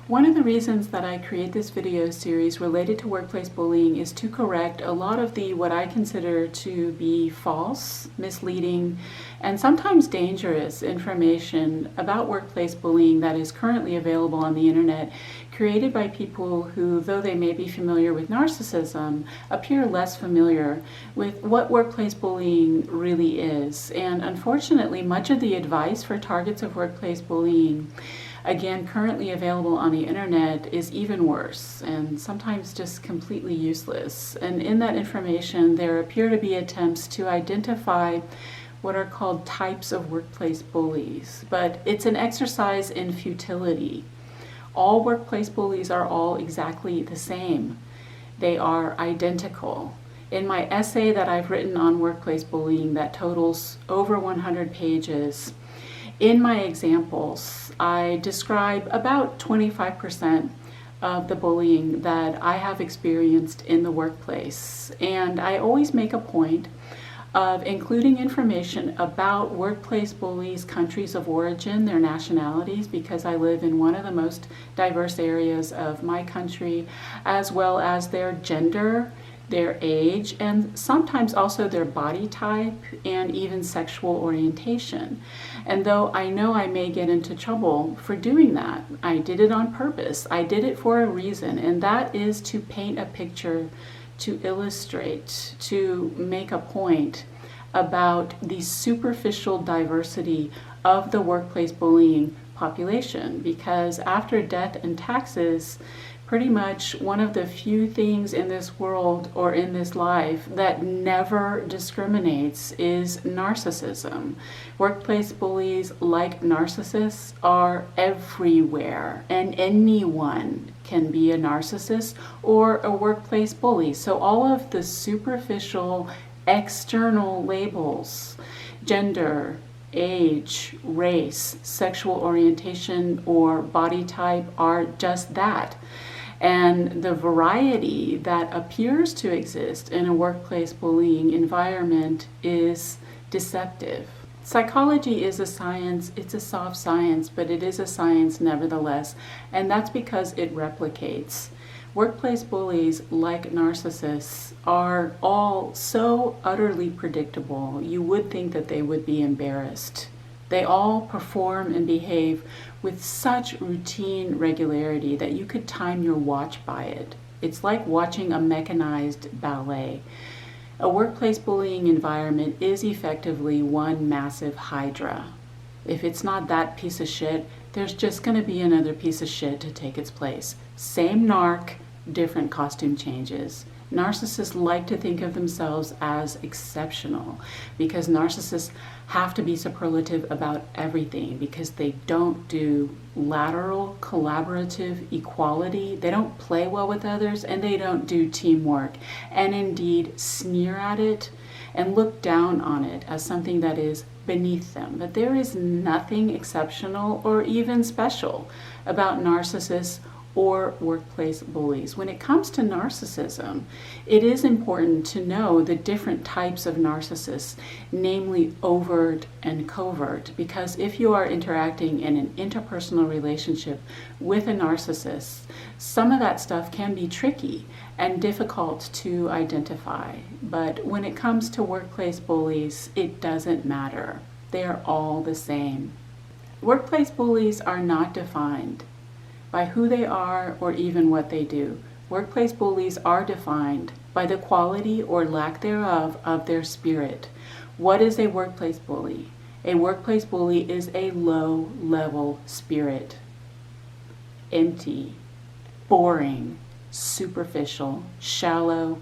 One of the reasons that I create this video series related to workplace bullying is to correct a lot of the what I consider to be false, misleading, and sometimes dangerous information about workplace bullying that is currently available on the internet, created by people who, though they may be familiar with narcissism, appear less familiar with what workplace bullying really is. And unfortunately, much of the advice for targets of workplace bullying, again, currently available on the internet, is even worse and sometimes just completely useless. And in that information, there appear to be attempts to identify what are called types of workplace bullies, but it's an exercise in futility. All workplace bullies are all exactly the same. They are identical. In my essay that I've written on workplace bullying that totals over 100 pages, in my examples, I describe about 25% of the bullying that I have experienced in the workplace. And I always make a point of including information about workplace bullies' countries of origin, their nationalities, because I live in one of the most diverse areas of my country, as well as their gender, their age, and sometimes also their body type and even sexual orientation. And though I know I may get into trouble for doing that, I did it on purpose. I did it for a reason, and that is to paint a picture, to illustrate, to make a point about the superficial diversity of the workplace bullying population. Because after death and taxes, pretty much one of the few things in this world or in this life that never discriminates is narcissism. Workplace bullies, like narcissists, are everywhere, and anyone can be a narcissist or a workplace bully. So all of the superficial external labels, gender, age, race, sexual orientation, or body type, are just that. And the variety that appears to exist in a workplace bullying environment is deceptive. Psychology is a science, it's a soft science, but it is a science nevertheless, and that's because it replicates. Workplace bullies, like narcissists, are all so utterly predictable, you would think that they would be embarrassed. They all perform and behave with such routine regularity that you could time your watch by it. It's like watching a mechanized ballet. A workplace bullying environment is effectively one massive hydra. If it's not that piece of shit, there's just going to be another piece of shit to take its place. Same narc, different costume changes. Narcissists like to think of themselves as exceptional because narcissists have to be superlative about everything, because they don't do lateral collaborative equality, they don't play well with others, and they don't do teamwork, and indeed sneer at it and look down on it as something that is beneath them. But there is nothing exceptional or even special about narcissists or workplace bullies. When it comes to narcissism, it is important to know the different types of narcissists, namely overt and covert, because if you are interacting in an interpersonal relationship with a narcissist, some of that stuff can be tricky and difficult to identify. But when it comes to workplace bullies, it doesn't matter. They are all the same. Workplace bullies are not defined by who they are or even what they do. Workplace bullies are defined by the quality or lack thereof of their spirit. What is a workplace bully? A workplace bully is a low-level spirit. Empty, boring, superficial, shallow,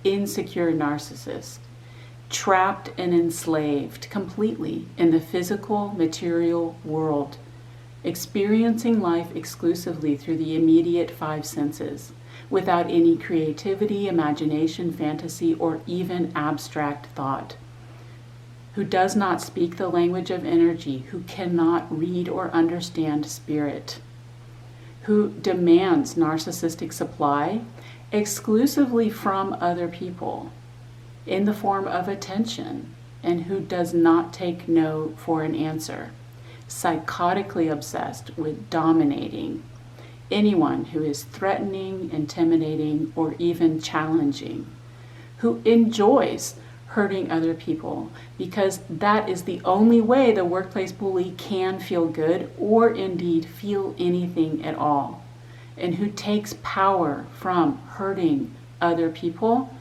insecure narcissist. Trapped and enslaved completely in the physical, material world, experiencing life exclusively through the immediate five senses, without any creativity, imagination, fantasy, or even abstract thought, who does not speak the language of energy, who cannot read or understand spirit, who demands narcissistic supply exclusively from other people in the form of attention, and who does not take no for an answer, psychotically obsessed with dominating, anyone who is threatening, intimidating, or even challenging, who enjoys hurting other people, because that is the only way the workplace bully can feel good or indeed feel anything at all, and who takes power from hurting other people,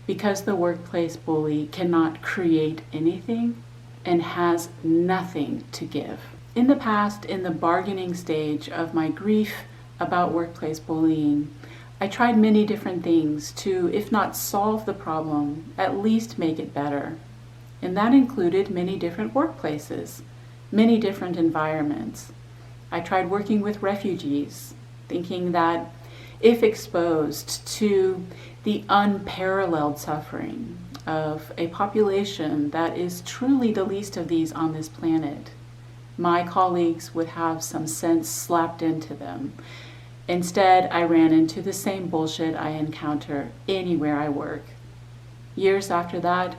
because the workplace bully cannot create anything and has nothing to give. In the past, in the bargaining stage of my grief about workplace bullying, I tried many different things to, if not solve the problem, at least make it better. And that included many different workplaces, many different environments. I tried working with refugees, thinking that if exposed to the unparalleled suffering of a population that is truly the least of these on this planet, my colleagues would have some sense slapped into them. Instead, I ran into the same bullshit I encounter anywhere I work. Years after that,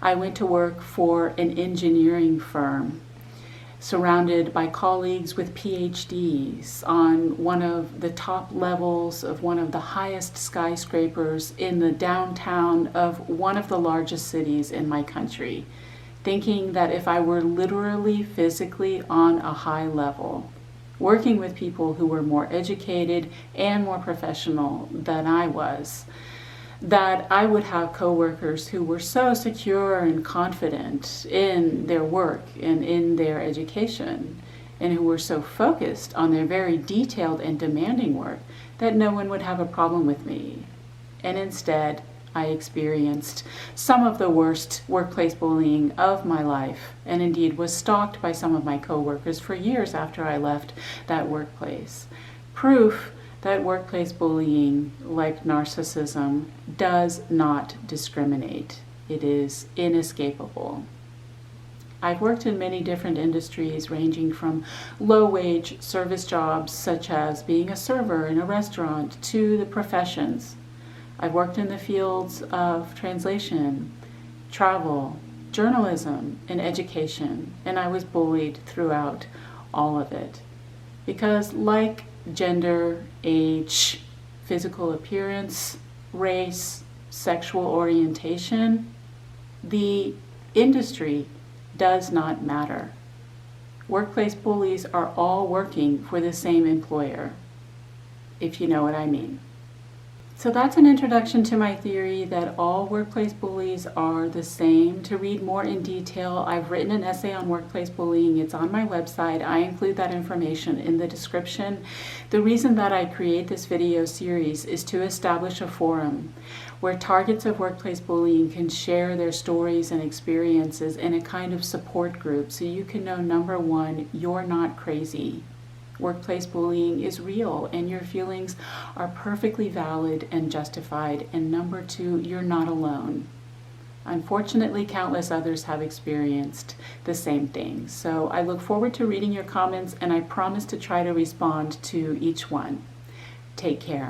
I went to work for an engineering firm, surrounded by colleagues with PhDs on one of the top levels of one of the highest skyscrapers in the downtown of one of the largest cities in my country, thinking that if I were literally physically on a high level, working with people who were more educated and more professional than I was, that I would have coworkers who were so secure and confident in their work and in their education, and who were so focused on their very detailed and demanding work that no one would have a problem with me. And instead, I experienced some of the worst workplace bullying of my life, and indeed was stalked by some of my coworkers for years after I left that workplace. Proof that workplace bullying, like narcissism, does not discriminate. It is inescapable. I've worked in many different industries, ranging from low-wage service jobs such as being a server in a restaurant to the professions. I've worked in the fields of translation, travel, journalism, and education, and I was bullied throughout all of it. Because like gender, age, physical appearance, race, sexual orientation, the industry does not matter. Workplace bullies are all working for the same employer, if you know what I mean. So that's an introduction to my theory that all workplace bullies are the same. To read more in detail, I've written an essay on workplace bullying. It's on my website. I include that information in the description. The reason that I create this video series is to establish a forum where targets of workplace bullying can share their stories and experiences in a kind of support group, so you can know, number one, you're not crazy. Workplace bullying is real and your feelings are perfectly valid and justified. And number two, you're not alone. Unfortunately, countless others have experienced the same thing. So I look forward to reading your comments, and I promise to try to respond to each one. Take care.